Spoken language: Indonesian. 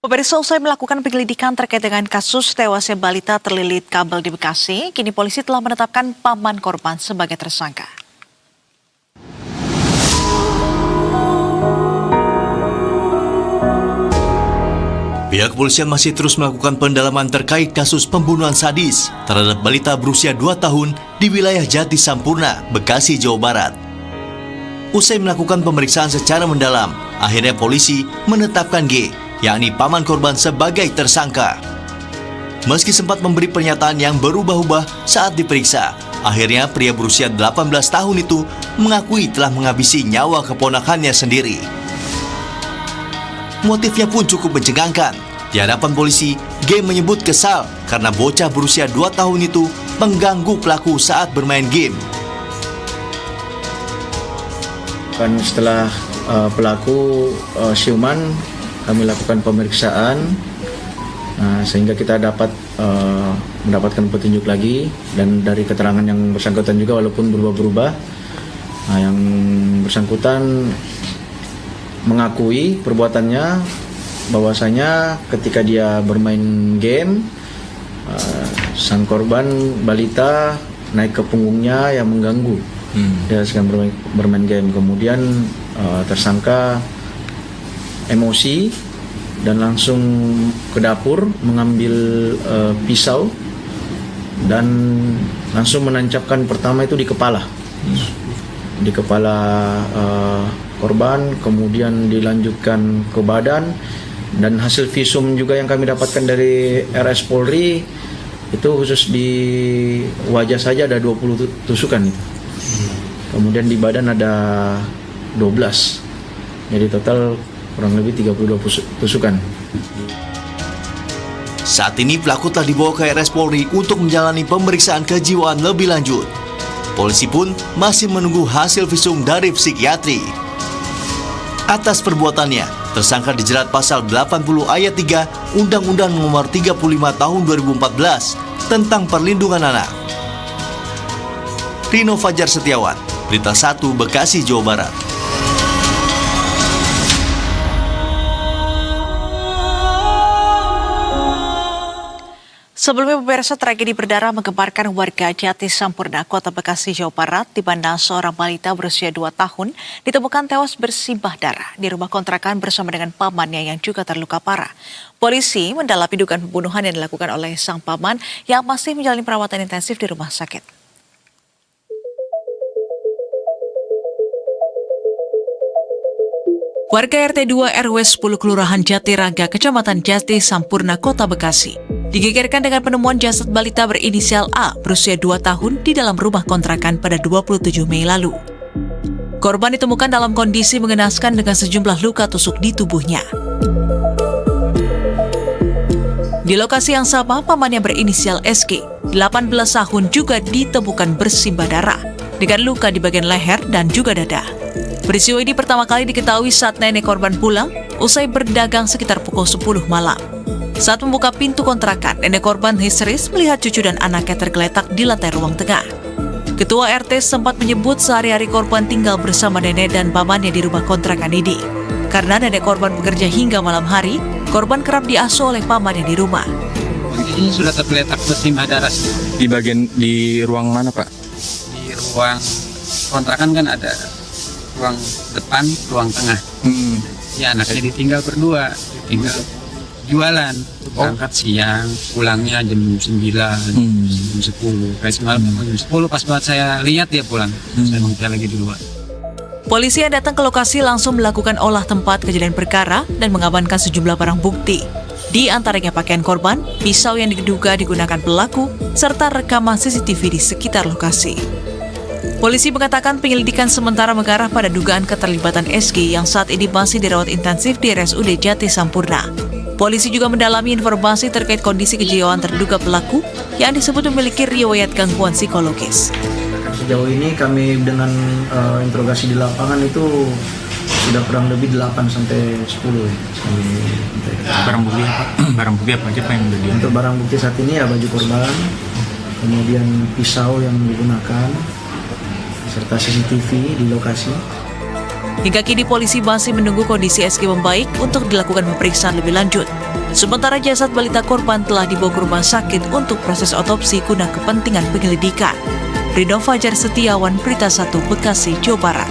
Pemirsa, usai melakukan penyelidikan terkait dengan kasus tewasnya balita terlilit kabel di Bekasi, kini polisi telah menetapkan paman korban sebagai tersangka. Pihak kepolisian masih terus melakukan pendalaman terkait kasus pembunuhan sadis terhadap balita berusia 2 tahun di wilayah Jati Sampurna, Bekasi, Jawa Barat. Usai melakukan pemeriksaan secara mendalam, akhirnya polisi menetapkan G, yakni paman korban, sebagai tersangka. Meski sempat memberi pernyataan yang berubah-ubah saat diperiksa, akhirnya pria berusia 18 tahun itu mengakui telah menghabisi nyawa keponakannya sendiri. Motifnya pun cukup mencengangkan. Di hadapan polisi, G menyebut kesal karena bocah berusia 2 tahun itu mengganggu pelaku saat bermain game. Setelah pelaku siuman, kami lakukan pemeriksaan, sehingga kita dapat mendapatkan petunjuk lagi, dan dari keterangan yang bersangkutan juga walaupun berubah-berubah, yang bersangkutan mengakui perbuatannya, bahwasanya ketika dia bermain game, sang korban balita naik ke punggungnya yang mengganggu. Dia sedang bermain game, kemudian tersangka emosi dan langsung ke dapur mengambil pisau dan langsung menancapkan pertama itu di kepala, korban, kemudian dilanjutkan ke badan, dan hasil visum juga yang kami dapatkan dari RS Polri itu khusus di wajah saja ada 20 tusukan itu. Kemudian di badan ada 12. Jadi total kurang lebih 32 tusukan. Saat ini pelaku telah dibawa ke RS Polri untuk menjalani pemeriksaan kejiwaan lebih lanjut. Polisi pun masih menunggu hasil visum dari psikiatri. Atas perbuatannya, tersangka dijerat pasal 80 ayat 3 Undang-Undang Nomor 35 Tahun 2014 tentang Perlindungan Anak. Rino Fajar Setiawan, Berita 1, Bekasi, Jawa Barat. Sebelumnya, pemirsa, tragedi berdarah menggemparkan warga Jati Sampurna, Kota Bekasi, Jawa Barat, di mana seorang balita berusia 2 tahun ditemukan tewas bersimbah darah di rumah kontrakan bersama dengan pamannya yang juga terluka parah. Polisi mendalami dugaan pembunuhan yang dilakukan oleh sang paman yang masih menjalani perawatan intensif di rumah sakit. Warga RT 2 RW 10 Kelurahan Jati Raga, Kecamatan Jati Sampurna, Kota Bekasi, digegerkan dengan penemuan jasad balita berinisial A berusia 2 tahun di dalam rumah kontrakan pada 27 Mei lalu. Korban ditemukan dalam kondisi mengenaskan dengan sejumlah luka tusuk di tubuhnya. Di lokasi yang sama, pamannya berinisial SG, 18 tahun, juga ditemukan bersimbah darah dengan luka di bagian leher dan juga dada. Peristiwa ini pertama kali diketahui saat nenek korban pulang usai berdagang sekitar pukul 10 malam. Saat membuka pintu kontrakan, nenek korban histeris melihat cucu dan anaknya tergeletak di lantai ruang tengah. Ketua RT sempat menyebut sehari-hari korban tinggal bersama nenek dan pamannya di rumah kontrakan ini. Karena nenek korban bekerja hingga malam hari, korban kerap diasuh oleh pamannya di rumah. Ini sudah tergeletak bersimbah darah. Di ruang mana, Pak? Di ruang kontrakan kan ada ruang depan, ruang tengah. Ya, anaknya ditinggal berdua, ditinggal jualan, berangkat siang, pulangnya jam 9, jam 10. Kayak semalam jam 10 pas banget saya lihat dia pulang. Saya lagi di luar. Polisi yang datang ke lokasi langsung melakukan olah tempat kejadian perkara dan mengamankan sejumlah barang bukti. Di antaranya pakaian korban, pisau yang diduga digunakan pelaku, serta rekaman CCTV di sekitar lokasi. Polisi mengatakan penyelidikan sementara mengarah pada dugaan keterlibatan SG yang saat ini masih dirawat intensif di RSUD Jati Sampurna. Polisi juga mendalami informasi terkait kondisi kejiwaan terduga pelaku yang disebut memiliki riwayat gangguan psikologis. Sejauh ini kami dengan interogasi di lapangan itu sudah kurang lebih 8 sampai 10 ya. Barang bukti apa? Barang bukti apa aja, Pak, yang udah Untuk barang bukti saat ini ya baju korban, kemudian pisau yang digunakan, serta CCTV di lokasi. Hingga kini polisi masih menunggu kondisi SG membaik untuk dilakukan pemeriksaan lebih lanjut. Sementara jasad balita korban telah dibawa ke rumah sakit untuk proses otopsi guna kepentingan penyelidikan. Ridho Fajar Setiawan, Berita 1, Bekasi, Jawa Barat.